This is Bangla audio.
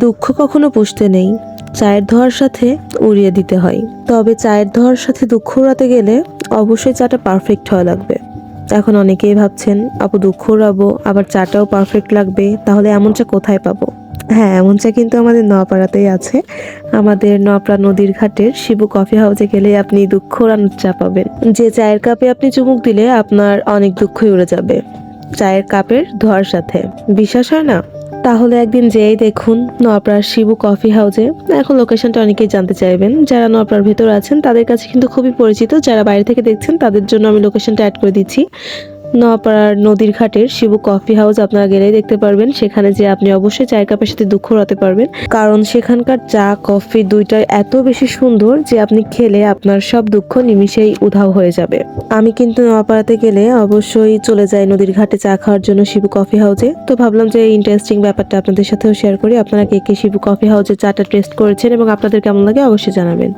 দুঃখ কখনো পুষতে নেই, চায়ের ধোয়ার সাথে উড়িয়ে দিতে হয়। তবে চায়ের ধোয়ার সাথে দুঃখ উড়াতে গেলে অবশ্যই চাটা পারফেক্ট হওয়া লাগবে। এখন অনেকেই ভাবছেন আপু দুঃখ উড়াবো আবার চাটাও পারফেক্ট লাগবে, তাহলে এমন চা কোথায় পাবো? হ্যাঁ, এমন চা কিন্তু আমাদের নওপাড়াতেই আছে। আমাদের নওপাড়া নদীর ঘাটের শিবু কফি হাউসে গেলে আপনি দুঃখ উড়ানোর চা পাবেন। যে চায়ের কাপে আপনি চুমুক দিলে আপনার অনেক দুঃখই উড়ে যাবে চায়ের কাপের ধোয়ার সাথে। বিশ্বাস হয় না? তাহলে একদিন যেই দেখুন নওপাড়ার শিবু কফি হাউসে। এখন লোকেশনটা অনেকেই জানতে চাইবেন, যারা নওপাড়ার ভেতর আছেন তাদের কাছে কিন্তু খুবই পরিচিত, যারা বাইরে থেকে দেখছেন তাদের জন্য আমি লোকেশনটা অ্যাড করে দিচ্ছি। নওপাড়ার নদীর ঘাটের শিবু কফি হাউস আপনারা গেলেই দেখতে পারবেন। সেখানে যে আপনি অবশ্যই চায়ের কাপের সাথে দুঃখ উড়াতে পারবেন, কারণ সেখানকার চা কফি দুইটাই এত বেশি সুন্দর যে আপনি খেলে আপনার সব দুঃখ নিমিষেই উধাও হয়ে যাবে। আমি কিন্তু নওপাড়াতে গেলে অবশ্যই চলে যাই নদীর ঘাটে চা খাওয়ার জন্য শিবু কফি হাউসে। তো ভাবলাম যে এই ইন্টারেস্টিং ব্যাপারটা আপনাদের সাথেও শেয়ার করি। আপনারা কে কে শিবু কফি হাউসে চাটা টেস্ট করেছেন এবং আপনাদের কেমন লাগে অবশ্যই জানাবেন।